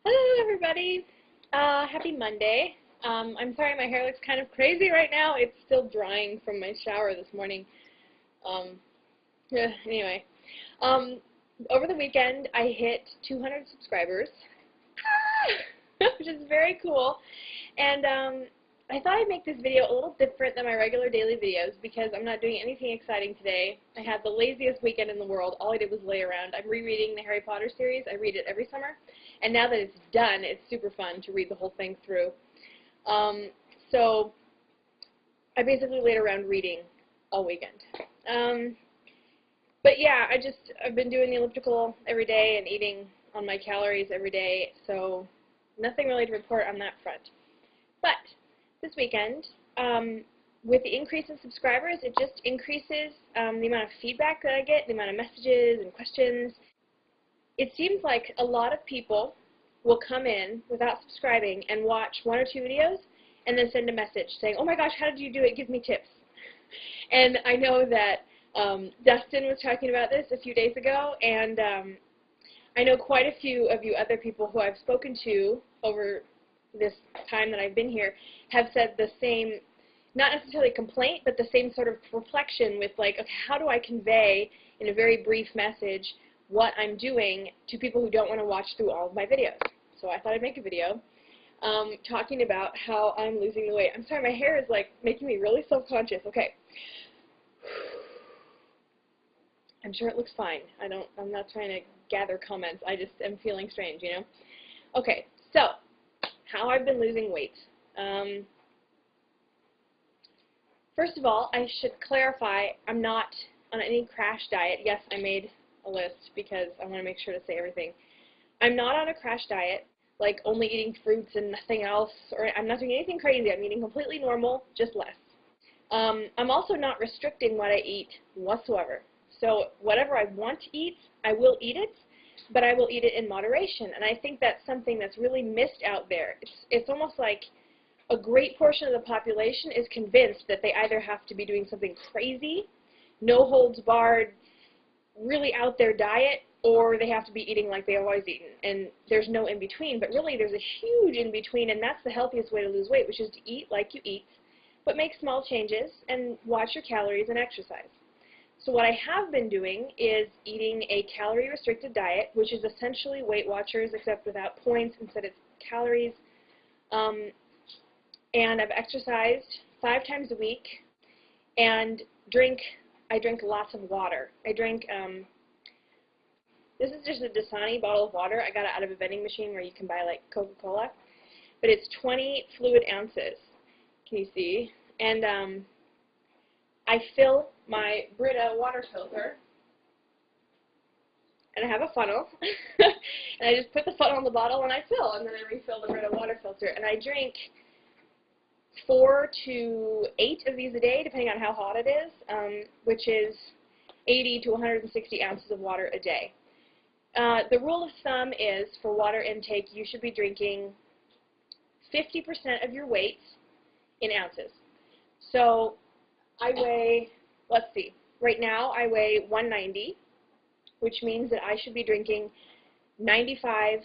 Hello, everybody. Happy Monday. I'm sorry my hair looks kind of crazy right now. It's still drying from my shower this morning. Um, anyway, over the weekend I hit 200 subscribers, which is very cool. And I thought I'd make this video a little different than my regular daily videos because I'm not doing anything exciting today. I had the laziest weekend in the world. All I did was lay around. I'm rereading the Harry Potter series. I read it every summer. And now that it's done, it's super fun to read the whole thing through. So I basically laid around reading all weekend. But yeah, I've been doing the elliptical every day and eating on my calories every day, so nothing really to report on that front. But this weekend, with the increase in subscribers, it just increases the amount of feedback that I get, the amount of messages and questions. It seems like a lot of people will come in without subscribing and watch one or two videos and then send a message saying, "Oh my gosh, how did you do it? Give me tips." And I know that Dustin was talking about this a few days ago, and I know quite a few of you other people who I've spoken to over this time that I've been here have said the same, not necessarily complaint, but the same sort of reflection with like, okay, how do I convey in a very brief message what I'm doing to people who don't want to watch through all of my videos. So I thought I'd make a video talking about how I'm losing the weight. I'm sorry, my hair is like making me really self-conscious. Okay. I'm sure it looks fine. I'm not trying to gather comments. I just am feeling strange, you know? Okay, so how I've been losing weight. First of all, I should clarify I'm not on any crash diet. Yes, I made a list because I want to make sure to say everything. I'm not on a crash diet, like only eating fruits and nothing else, or I'm not doing anything crazy. I'm eating completely normal, just less. I'm also not restricting what I eat whatsoever. So whatever I want to eat, I will eat it, but I will eat it in moderation. And I think that's something that's really missed out there. It's almost like a great portion of the population is convinced that they either have to be doing something crazy, no holds barred, really out there diet, or they have to be eating like they've always eaten. And there's no in between, but really there's a huge in between, and that's the healthiest way to lose weight, which is to eat like you eat, but make small changes and watch your calories and exercise. So what I have been doing is eating a calorie-restricted diet, which is essentially Weight Watchers except without points, instead it's calories. And I've exercised 5 times a week, and I drink lots of water. I drink, this is just a Dasani bottle of water. I got it out of a vending machine where you can buy like Coca-Cola, but it's 20 fluid ounces. Can you see? And I fill my Brita water filter, and I have a funnel, and I just put the funnel in the bottle and I fill, and then I refill the Brita water filter, and I drink 4 to 8 of these a day, depending on how hot it is, which is 80 to 160 ounces of water a day. The rule of thumb is for water intake, you should be drinking 50% of your weight in ounces. So I weigh, let's see, right now I weigh 190, which means that I should be drinking 95,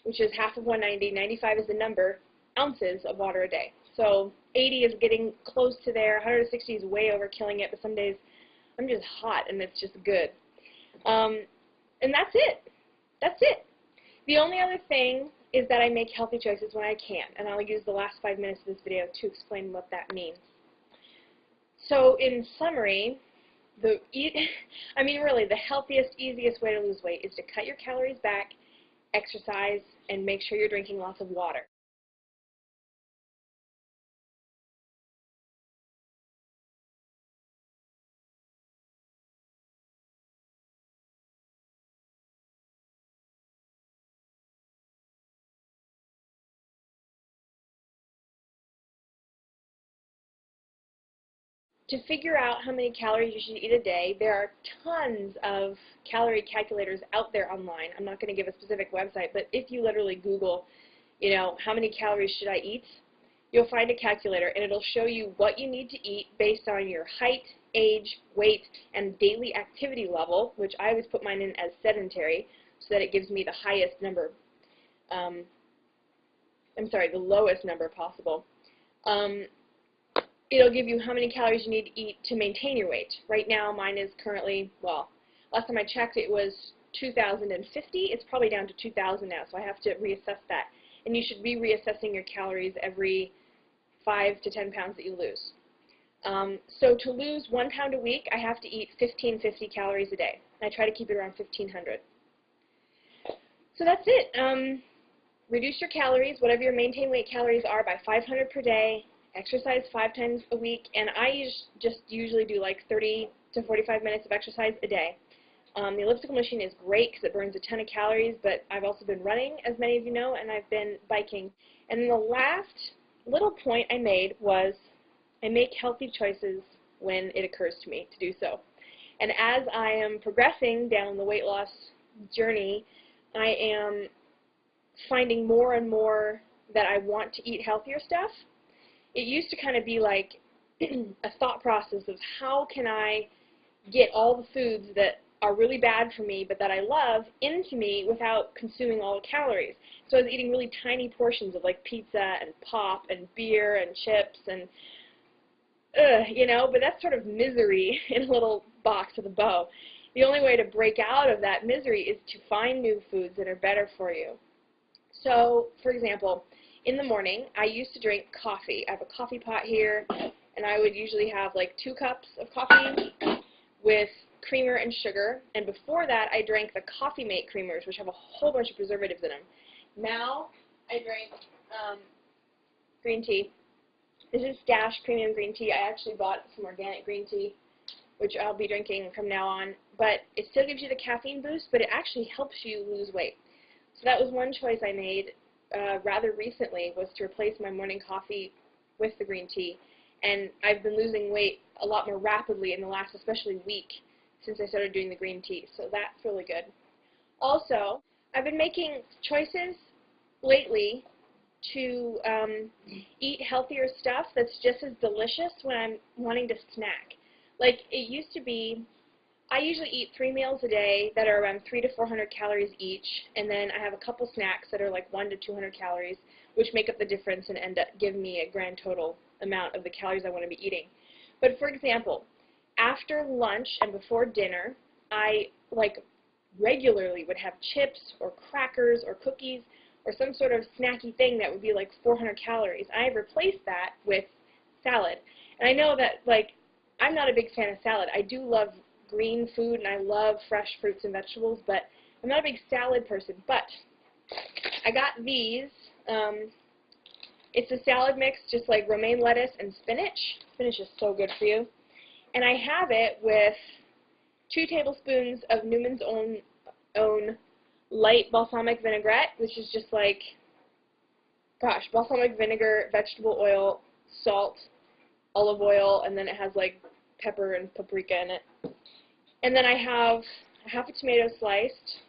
which is half of 190, 95 is the number, ounces of water a day. So 80 is getting close to there, 160 is way over killing it, but some days I'm just hot and it's just good. And that's it. That's it. The only other thing is that I make healthy choices when I can, and I'll use the last 5 minutes of this video to explain what that means. So in summary, really the healthiest, easiest way to lose weight is to cut your calories back, exercise, and make sure you're drinking lots of water. To figure out how many calories you should eat a day, there are tons of calorie calculators out there online. I'm not going to give a specific website, but if you literally Google, you know, how many calories should I eat, you'll find a calculator, and it'll show you what you need to eat based on your height, age, weight, and daily activity level, which I always put mine in as sedentary so that it gives me the highest number. I'm sorry, the lowest number possible. It'll give you how many calories you need to eat to maintain your weight. Right now, mine is currently, well, last time I checked, it was 2,050. It's probably down to 2,000 now, so I have to reassess that. And you should be reassessing your calories every 5 to 10 pounds that you lose. So to lose 1 pound a week, I have to eat 1,550 calories a day. I try to keep it around 1,500. So that's it. Reduce your calories, whatever your maintain weight calories are, by 500 per day. Exercise 5 times a week, and I just usually do like 30 to 45 minutes of exercise a day. The elliptical machine is great because it burns a ton of calories, but I've also been running, as many of you know, and I've been biking. And then the last little point I made was I make healthy choices when it occurs to me to do so. And as I am progressing down the weight loss journey, I am finding more and more that I want to eat healthier stuff. It used to kind of be like a thought process of how can I get all the foods that are really bad for me but that I love into me without consuming all the calories. So I was eating really tiny portions of like pizza and pop and beer and chips and you know, but that's sort of misery in a little box with a bow. The only way to break out of that misery is to find new foods that are better for you. So, for example, in the morning, I used to drink coffee. I have a coffee pot here, and I would usually have like 2 cups of coffee with creamer and sugar. And before that, I drank the Coffee Mate creamers, which have a whole bunch of preservatives in them. Now, I drink green tea. This is Stash Premium Green Tea. I actually bought some organic green tea, which I'll be drinking from now on. But it still gives you the caffeine boost, but it actually helps you lose weight. So that was one choice I made rather recently, was to replace my morning coffee with the green tea. And I've been losing weight a lot more rapidly in the last especially week since I started doing the green tea. So that's really good. Also, I've been making choices lately to eat healthier stuff that's just as delicious when I'm wanting to snack. Like, it used to be, I usually eat 3 meals a day that are around 300 to 400 calories each, and then I have a couple snacks that are like 100 to 200 calories, which make up the difference and end up giving me a grand total amount of the calories I want to be eating. But for example, after lunch and before dinner, I like regularly would have chips or crackers or cookies or some sort of snacky thing that would be like 400 calories. I have replaced that with salad. And I know that, like, I'm not a big fan of salad. I do love green food and I love fresh fruits and vegetables, but I'm not a big salad person. But I got these. It's a salad mix, just like romaine lettuce and spinach. Spinach is so good for you. And I have it with 2 tablespoons of Newman's Own light balsamic vinaigrette, which is just like, gosh, balsamic vinegar, vegetable oil, salt, olive oil, and then it has like pepper and paprika in it. And then I have half a tomato sliced,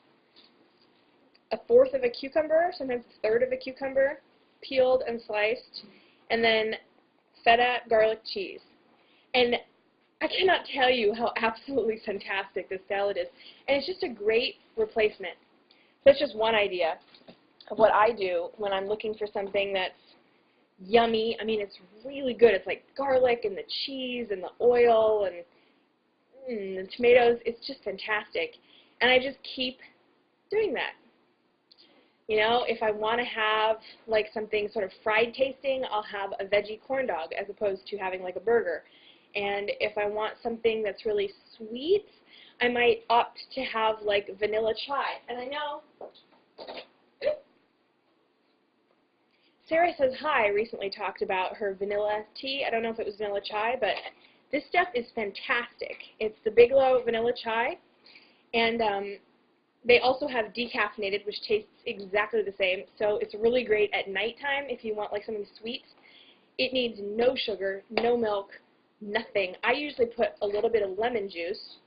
1/4 of a cucumber, sometimes 1/3 of a cucumber, peeled and sliced, and then feta garlic cheese. And I cannot tell you how absolutely fantastic this salad is. And it's just a great replacement. That's just one idea of what I do when I'm looking for something that's yummy. I mean, it's really good. It's like garlic and the cheese and the oil and the tomatoes. It's just fantastic. And I just keep doing that. You know, if I want to have like something sort of fried tasting, I'll have a veggie corn dog as opposed to having like a burger. And if I want something that's really sweet, I might opt to have like vanilla chai. And I know Sarah Says Hi recently talked about her vanilla tea. I don't know if it was vanilla chai, but this stuff is fantastic. It's the Bigelow vanilla chai, and they also have decaffeinated, which tastes exactly the same. So it's really great at nighttime if you want like something sweet. It needs no sugar, no milk, nothing. I usually put a little bit of lemon juice.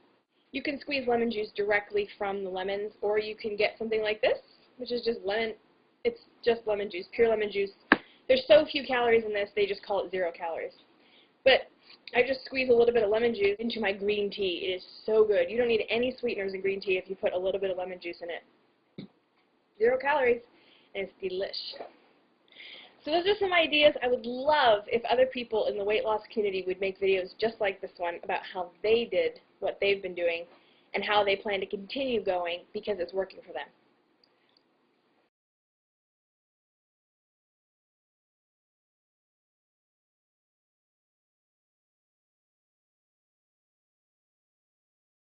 You can squeeze lemon juice directly from the lemons, or you can get something like this, which is just lemon. It's just lemon juice, pure lemon juice. There's so few calories in this, they just call it 0 calories. But I just squeeze a little bit of lemon juice into my green tea. It is so good. You don't need any sweeteners in green tea if you put a little bit of lemon juice in it. 0 calories. and it's delish. So those are some ideas. I would love if other people in the weight loss community would make videos just like this one about how they did what they've been doing and how they plan to continue going because it's working for them.